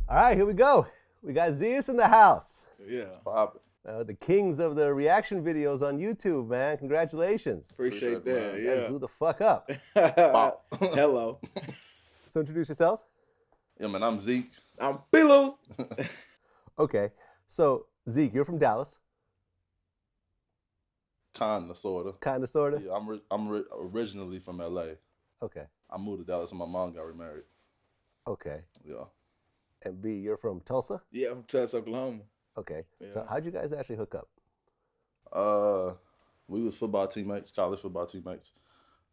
All right, here we go. We got Zias in the house. Yeah. Pop The kings of the reaction videos on YouTube, man. Congratulations. Appreciate that. You guys blew the fuck up. Pop. Hello. So introduce yourselves. Yeah, man, I'm Zeke. I'm Philo. Okay, so Zeke, you're from Dallas. Kinda, sorta. Kinda, sorta? Yeah, I'm originally from LA. Okay, I moved to Dallas and my mom got remarried. okay. Yeah. And B, you're from Tulsa? Yeah, I'm from Tulsa, Oklahoma. Okay. Yeah. So how'd you guys actually hook up? We was football teammates, college football teammates.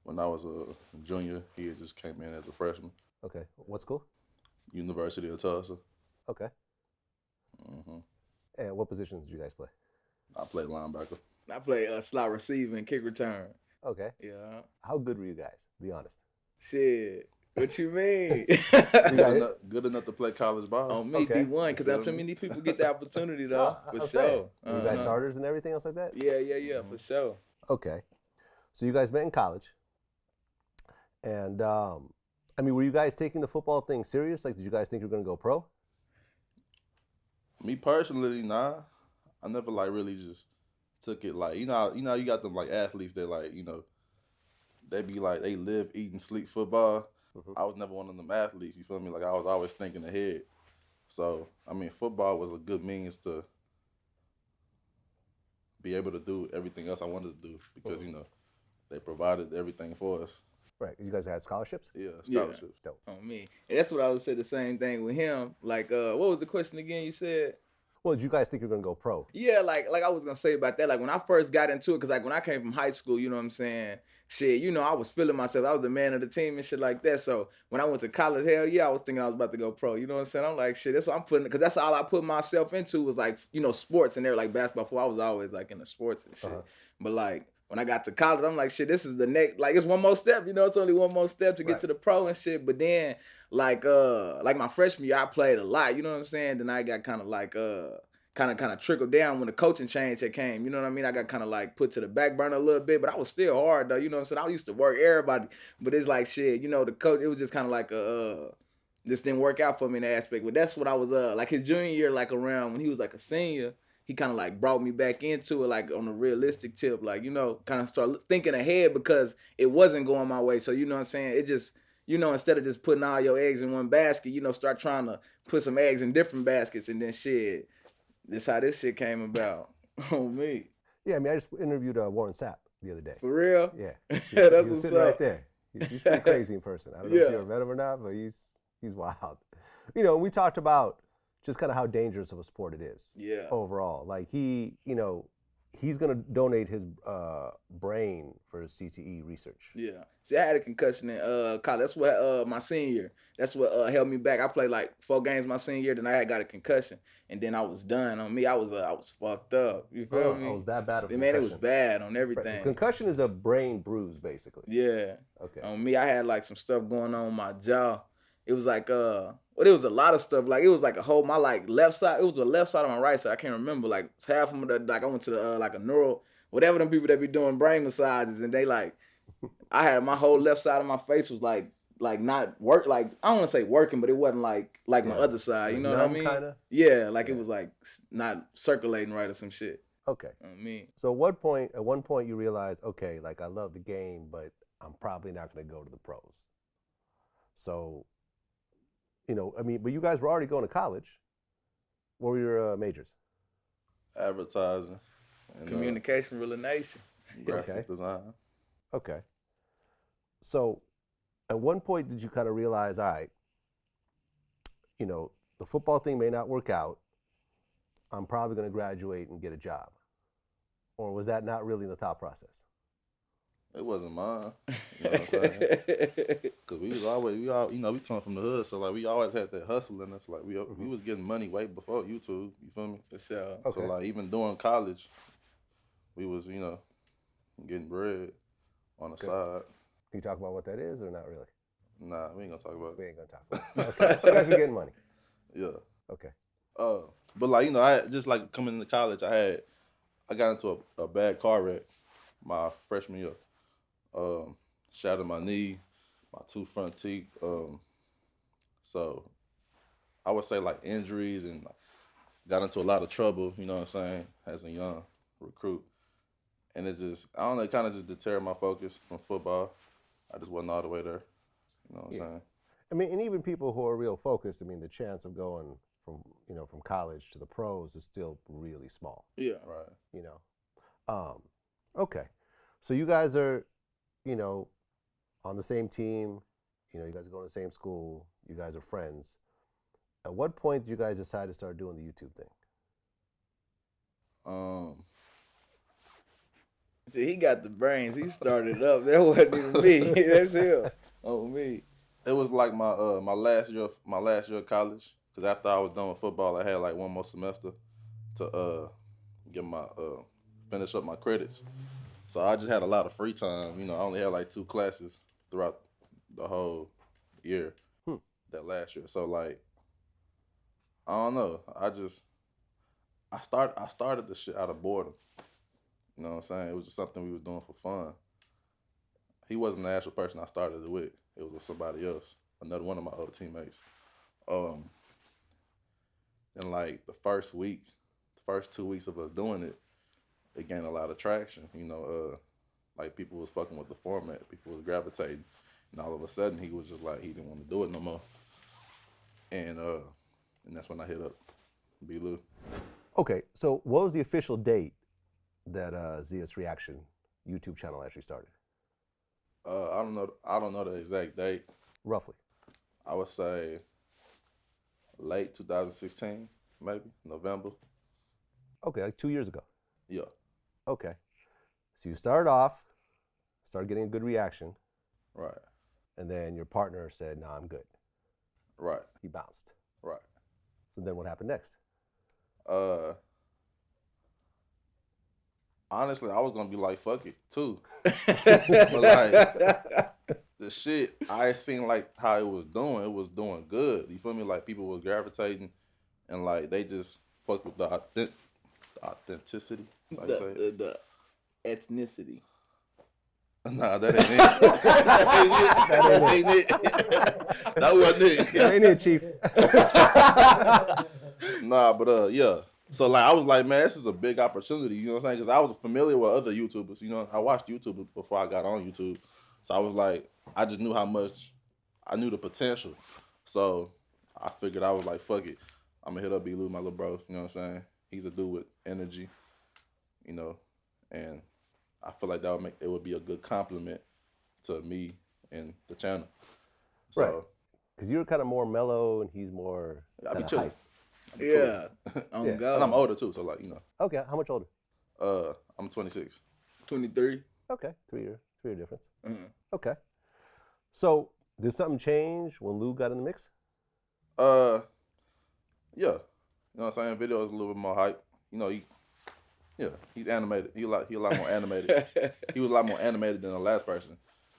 When I was a junior, he had just came in as a freshman. Okay, what school? University of Tulsa. Okay. hmm And what positions did you guys play? I played linebacker. I play slot receiver and kick return. Okay. Yeah. How good were you guys? Be honest. Shit. What you mean? Good enough to play college ball. On me, Okay. D1, because not too many people get the opportunity, though. I'm For saying. sure. Were you guys starters and everything else like that? Yeah, for sure. Okay. So you guys met in college. And, I mean, were you guys taking the football thing serious? Like, did you guys think you were going to go pro? Me personally, nah. I never really just took it like, you got them like athletes that like, they be like, they live, eat, and sleep football. Mhm. I was never one of them athletes, you feel me? Like I was always thinking ahead. So, I mean, football was a good means to be able to do everything else I wanted to do because, they provided everything for us. Right. You guys had scholarships? Yeah, scholarships. Dope. On me. And that's what I would say the same thing with him. Like, what was the question again you said? Well, did you guys think you were going to go pro? Yeah, like I was gonna say about that. Like when I first got into it, cause like when I came from high school, you know what I'm saying? Shit, I was feeling myself. I was the man of the team and shit like that. So when I went to college, hell yeah, I was thinking I was about to go pro. You know what I'm saying? I'm like, shit, that's what I'm putting, cause that's all I put myself into was like, sports and there, like basketball. Before I was always like in the sports and shit. But like when I got to college, I'm like, shit, this is the next, like it's one more step. It's only one more step to get to the pro and shit. But then like my freshman year, I played a lot. You know what I'm saying? Then I got kind of like kind of trickled down when the coaching change had came. You know what I mean? I got kind of like put to the back burner a little bit, but I was still hard though. You know what I'm saying? I used to work everybody, but it's like shit. The coach, it was just kind of like this didn't work out for me in that aspect. But that's what I was like his junior year, like around when he was like a senior, he kind of like brought me back into it, like on a realistic tip, like kind of start thinking ahead because it wasn't going my way. So you know what I'm saying? It just instead of just putting all your eggs in one basket, start trying to put some eggs in different baskets, and then shit. This how this shit came about. On me. Yeah, I mean, I just interviewed Warren Sapp the other day. For real? Yeah. That's He was what's sitting up. right there. He's pretty crazy in person. I don't know if you ever met him or not, but he's wild. We talked about just kind of how dangerous of a sport it is. Yeah. Overall. Like he's going to donate his brain for his CTE research. Yeah. See, I had a concussion in college. That's what my senior year. That's what held me back. I played like 4 games my senior year, then I had got a concussion, and then I was done. On me, I was fucked up. You feel me? Oh, it was that bad of a Man, concussion? it was bad on everything. Right. Concussion is a brain bruise, basically. Yeah. Okay. On me, I had like some stuff going on my jaw. It was like it was a lot of stuff. Like it was like a whole my like left side. It was the left side of my right side. I can't remember. Like half of them. Like I went to the like a neural, whatever them people that be doing brain massages, and they like, I had my whole left side of my face was like not work. Like I don't want to say working, but it wasn't like my other side. You know what I mean? Kinda? Yeah. Like it was like not circulating right or some shit. Okay. On me. So at one point you realized, okay, like I love the game, but I'm probably not going to go to the pros. So, I mean, but you guys were already going to college. What were your majors? Advertising. And, Communication, relation. graphic design. Okay. So at one point did you kind of realize, all right, the football thing may not work out. I'm probably going to graduate and get a job. Or was that not really in the thought process? It wasn't mine. You know what I'm saying? Because we come from the hood, so like we always had that hustle in us. Like we was getting money way before YouTube. You feel me? For sure. Okay. So like even during college, we was getting bread on the side. Can you talk about what that is or not really? Nah, we ain't gonna talk about it. We ain't going to talk about it. Okay. You guys were getting money. Yeah. Okay. But like I just like coming into college, I got into a bad car wreck my freshman year. Shattered my knee, my 2 front teeth. So I would say like injuries and got into a lot of trouble, you know what I'm saying, as a young recruit. And it just, I don't know, it kind of just deterred my focus from football. I just wasn't all the way there, you know what I'm saying? I mean, and even people who are real focused, I mean, the chance of going from, from college to the pros is still really small. Yeah. Right. Okay. So you guys are, on the same team, you guys are going to the same school, you guys are friends. At what point did you guys decide to start doing the YouTube thing? See, he got the brains. He started up. That wasn't even me. That's him. Oh, me. It was like my last year of college. Cause after I was done with football, I had like one more semester to get my finish up my credits. So I just had a lot of free time. I only had like 2 classes throughout the whole year. That last year. So like, I don't know. I started the shit out of boredom. You know what I'm saying? It was just something we was doing for fun. He wasn't the actual person I started it with. It was with somebody else, another one of my old teammates. And like the first 2 weeks of us doing it, it gained a lot of traction. Like people was fucking with the format, people was gravitating, and all of a sudden he was just like he didn't want to do it no more. And that's when I hit up B. Lou. Okay, so what was the official date that Zias Reaction YouTube channel actually started? I don't know the exact date. Roughly. I would say late 2016, maybe November. Okay, like 2 years ago. Yeah. Okay, so you started getting a good reaction, Right. and then your partner said, "Nah, I'm good." Right. He bounced. Right. So then what happened next? Honestly, I was gonna be like, fuck it, too. But like the shit, I seen like how it was doing good. You feel me? Like people was gravitating, and like they just fucked with the authenticity. That's how you say it? The ethnicity. Nah, that ain't it. That ain't it. That wasn't it. That ain't it, Chief. Nah, but yeah. So like I was like, man, this is a big opportunity. You know what I'm saying? Because I was familiar with other YouTubers. I watched YouTube before I got on YouTube. So I was like, I just knew how much, I knew the potential. So I figured I was like, fuck it. I'm gonna hit up B. Lou, my little bro. You know what I'm saying? He's a dude with energy. And I feel like it would be a good compliment to me and the channel. So, right. Because you're kind of more mellow and he's more I be kinda chilling. hype. Yeah. Yeah. And I'm older too, so like, Okay, how much older? I'm 26. 23. Okay, 3 year difference. Mm-hmm. Okay. So did something change when Lou got in the mix? Yeah. You know what I'm saying? Video is a little bit more hype. He's animated. He a lot more animated. He was a lot more animated than the last person.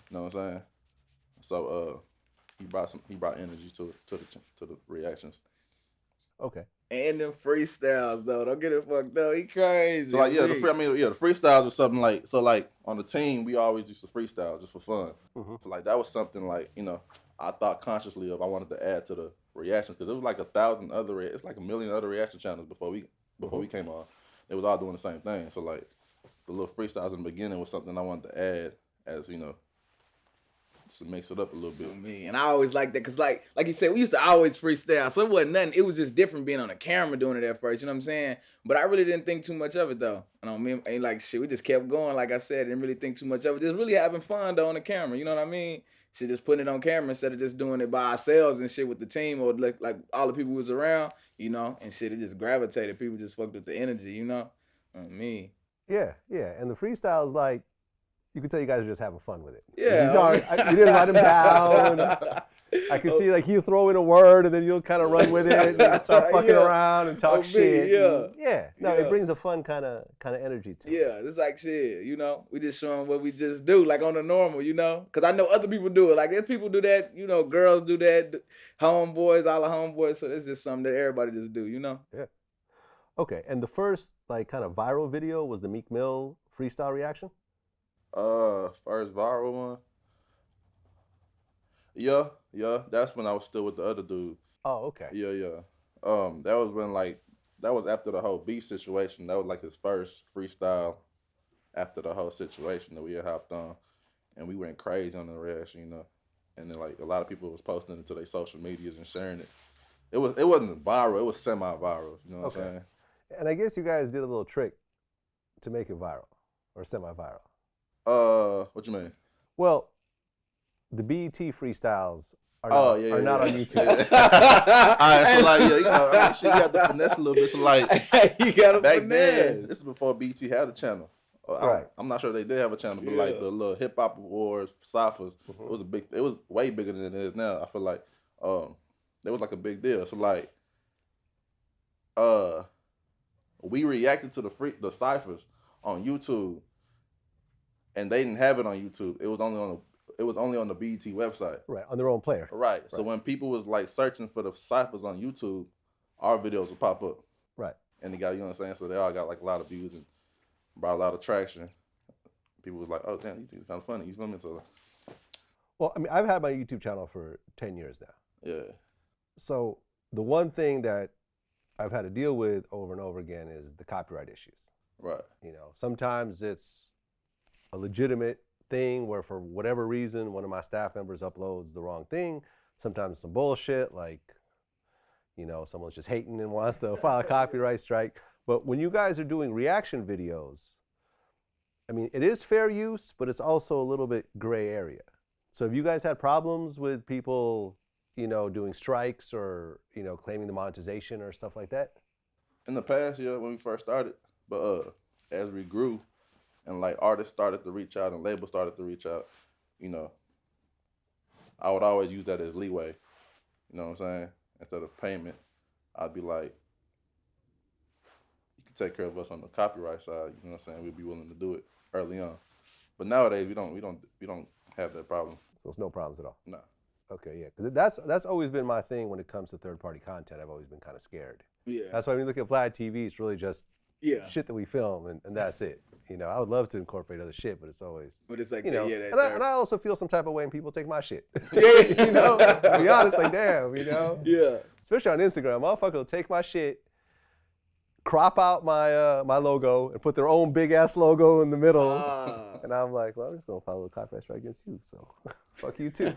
You know what I'm saying? So he brought energy to the reactions. Okay. And them freestyles though, don't get it fucked up. He crazy. So like the freestyles was something like, so like on the team we always used to freestyle just for fun. Mm-hmm. So like that was something like I thought consciously of. I wanted to add to the reactions because it was like 1,000 other it's like 1 million other reaction channels before we came on. They was all doing the same thing. So like the little freestyles in the beginning was something I wanted to add as just to mix it up a little bit. Me, and I always liked that because like you said, we used to always freestyle, so it wasn't nothing. It was just different being on the camera doing it at first. You know what I'm saying? But I really didn't think too much of it though. Ain't like shit. We just kept going. Like I said, didn't really think too much of it. Just really having fun though on the camera. You know what I mean? Shit, just putting it on camera instead of just doing it by ourselves and shit with the team or like all the people who was around. And shit, it just gravitated. People just fucked with the energy. Me. Yeah, and the freestyles, like, you can tell you guys are just having fun with it. Yeah. You didn't write them down. I can see, like, he'll throw in a word and then you'll kind of run with it and start fucking around and talk shit. It brings a fun kind of energy to it. Yeah, it's like shit, we just showing what we just do, like on the normal, because I know other people do it. Like, there's people do that, girls do that, homeboys, all the homeboys, so it's just something that everybody just do, Yeah. Okay, and the first, like, kind of viral video was the Meek Mill freestyle reaction? First viral one. Yeah, that's when I was still with the other dude. Oh, okay. Yeah. That was when that was after the whole beef situation. That was like his first freestyle after the whole situation that we had hopped on, and we went crazy on the reaction, you know. And then like a lot of people was posting it to their social medias and sharing it. It wasn't viral. It was semi-viral. You know what I'm saying? And I guess you guys did a little trick to make it viral or semi-viral. What you mean? Well, the BET freestyles are not on YouTube. Yeah. All right, so like, yeah, you know, I mean, shit, you got to finesse a little bit. So like, You got to back finesse. then, this is before BT had a channel. Right. I'm not sure they did have a channel, but like the little hip hop awards, ciphers, it was way bigger than it is now. I feel like it was like a big deal. So like, we reacted to the ciphers on YouTube, and they didn't have it on YouTube. It was only on the BET website. Right, on their own player. Right. So when people was like searching for the ciphers on YouTube, our videos would pop up. Right. And they got, you know what I'm saying? So they all got like a lot of views and brought a lot of traction. People was like, oh damn, you think it's kind of funny. You feel me? So Well, I mean, I've had my YouTube channel for 10 years now. yeah. So the one thing that I've had to deal with over and over again is the copyright issues. Right. You know, sometimes it's a legitimate thing where for whatever reason one of my staff members uploads the wrong thing. Sometimes some bullshit like, you know, someone's just hating and wants to file a copyright strike. But when you guys are doing reaction videos, I mean, it is fair use, but it's also a little bit gray area. So have you guys had problems with people, you know, doing strikes or, you know, claiming the monetization or stuff like that? In the past, yeah, when we first started, but as we grew and like artists started to reach out and labels started to reach out, you know, I would always use that as leeway. You know what I'm saying? Instead of payment, I'd be like, you can take care of us on the copyright side. You know what I'm saying? We'd be willing to do it early on. But nowadays we don't have that problem. So it's no problems at all. Nah. Okay, yeah, because that's always been my thing when it comes to third-party content. I've always been kind of scared. Yeah. That's why when you look at VladTV, it's really just Yeah. shit that we film, and that's it. You know, I would love to incorporate other shit, but it's always, But it's like, you know, that and I also feel some type of way when people take my shit. Yeah. You know, to be honest, like, damn, you know? Yeah. Especially on Instagram, motherfucker will take my shit, crop out my my logo, and put their own big-ass logo in the middle. And I'm like, well, I'm just going to file a copyright strike against you, so fuck you too.